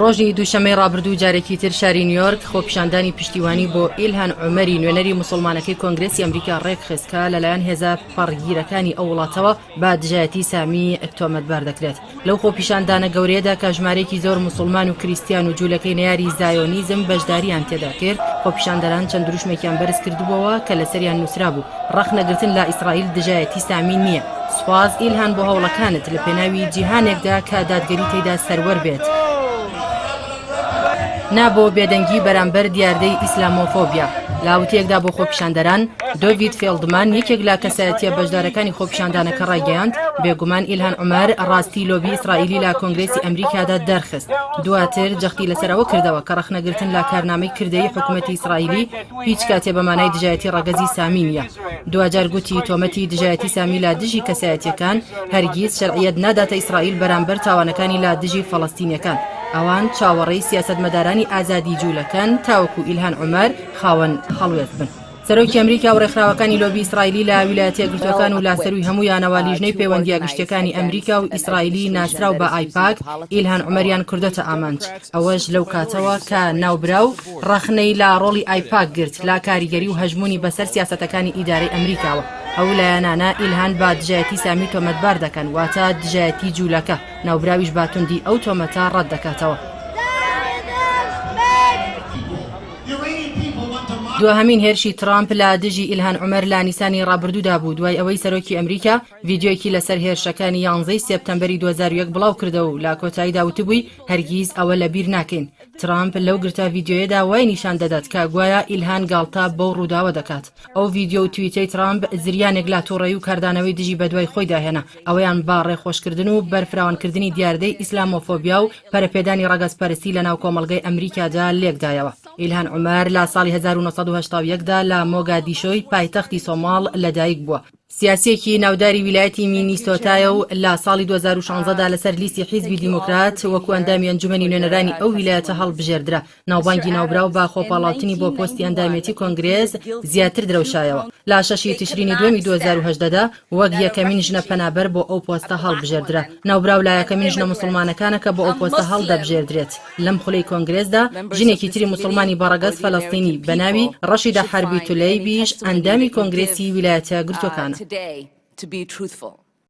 ڕۆژی دووشەمەی ڕابردوو جارێکی تر شاری نیویۆرک خۆپیشاندانی پشتیوانی بۆ ئیلهان عومەری نوێنەری موسڵمانەکەی کۆنگرێسی ئەمریکا ڕێکخستکە لەلایەن هێزە پەڕگیرەکانی ئەو وڵاتەوە با دژایەتی سامی تۆمەتبار دەکرێت. لەو خۆپیشاندانە گەورەیەدا کە ژمارەیەکی زۆر موسڵمان و کریستیان و جوولەکەی نەیاری زایۆنیزم بەشداریان تێدا کرد، خۆپیشاندەران چەند دروشمێکیان بەرز کردبووەوە کە لەسەریان نووسرا بوو ڕەخنەگرتن لە ئیسرائیل دژایەتی سامی نییە. سوپاس ئیلهان بۆ هەوڵەکانت لە پێناوی جیهانێکدا کە دادگەری تێدا سەروەر بێت. نابۆ بێدەنگی بەرامبەر دیاردەی ئیسلامۆفۆبیا. لاوتەیەکدا بۆ خۆپیشاندەران دۆڤید فێڵدمان یەکێک لە کەسایەتیە بەشدارەکانی خۆپیشاندانەکە ڕایگەیاند بێگومان ئیلهان عومەر ڕاستی لۆبی ئیسرائیلی لە کۆنگرێسی ئەمریکادا دەرخست. دواتر جەختی لەسەرەوە کردەوە کە ڕەخنەگرتن لە کارنامەی کردەی حکوومەتی ئیسرائیلی هیچ کاتێ بەمانای دژایەتی ڕەگەزی سامی نییە. دوجار گوتی تۆمەتی دژایەتی سامی لە دژی کەسایەتیەکان هەرگیز شەرعیەت ناداتە ئیسرائیل بەرامبەر تاوانەکانی لە دژی فەڵەستینیەکان. ئەوان چاوەڕێی سیاسەتمەدارانی ئازادی جوولەکەن تاوەکو ئیلهان عومەر خاوەن هەڵوێست بن. سەرۆکی ئەمریکا و ڕێکخراوەکانی لۆبی ئیسرائیلی لە ویلایەتە یەکگرتووەکان و لاسەروی هەموو یانەوە لیژنەی پەیوەندیە گشتیەکانی ئەمریکا و ئیسرائیلی ناسراو بە ئایپاک ئیلهان عومەریان کردۆتە ئامانج. ئەوەش لەو کاتەوە کە ناوبراو ڕەخنەی لا ڕۆڵی ئایپاک گرت لا کاریگەری و هەژمونی بەسەر سیاسەتەکانی ئیدارەی ئەمریکاوە. ئەو لایەنانە ئیلهان با دژایەتی سامی تۆمەتبار دەکەن واتە دژایەتی جوولەکە، ناوبراویش باتوندی ئەو تۆمەتە ڕەت دەکاتەوە. دوهەمین هێرشی ترامپ لە دژی ئیلهان عومەر لە نیسانی ڕابردوودا بوو دوای ئەوەی سەرۆکی ئەمریکا ڤیدیۆیەکی لەسەر هێرشەکانی 11 سێپتەمبەری 2001 بڵاو کردەوە و لە کۆتاییدا وتبووی هەرگیز ئەوە لەبیر ناکەین. ترامپ لەو گرتە ڤیدیۆیەدا وای نیشان دەدات کە گوایە ئیلهان گاڵتە بەو ڕووداوە دەکات. ئەو ڤیدیۆ و تویتەی ترامپ زریانێک لە تووڕێی و کاردانەوەی دژی بەدوای خۆی داهێنا، ئەوەیان با ڕێخۆشکردن و بەرفراوانکردنی دیاردەی ئیسلامۆفۆبیا و پەرەپێدانی ڕەگەزپەرستی لە ناو کۆمەڵگەی ئەمریکادا لێکدایەوە. ئیلهان عومەر لە ساڵی 1970دا لە مۆگادیشۆی پایتەختی سۆماڵ لەدایک بووە. سیاسێکی ناوداری ویلایەتی مینیسۆتایە و لە ساڵی 2016دا لەسەر لیستی حیزبی دیموکرات وەکو ئەندامی ئەنجومەنی نوێنەرانی ئەو ویلایەتە هەڵبژێردرا. ناوبانگی ناوبراو با خۆپاڵاوتنی بۆ پۆستی ئەندامێتی کۆنگرێز زیاتر درەوشایەوە. لە 6 تشرینی دووەمی 2018دا وەک یەکەمین ژنە پەنابەر بۆ ئەو پۆستە هەڵبژێردرا. ناوبراو لە یەکەمین ژنە موسڵمانەکانە کە بۆ ئەو پۆستە هەڵدەبژێردرێت. لەم خولەی کۆنگرێزدا ژنێکی تری موسڵمانی بەڕەگەز فەلەستینی بەناوی ڕەشیدە حەربی تولەیبیش ئەندامی کۆنگرێسی ویلایەتە یەکگرتووەکانە. To be truthful.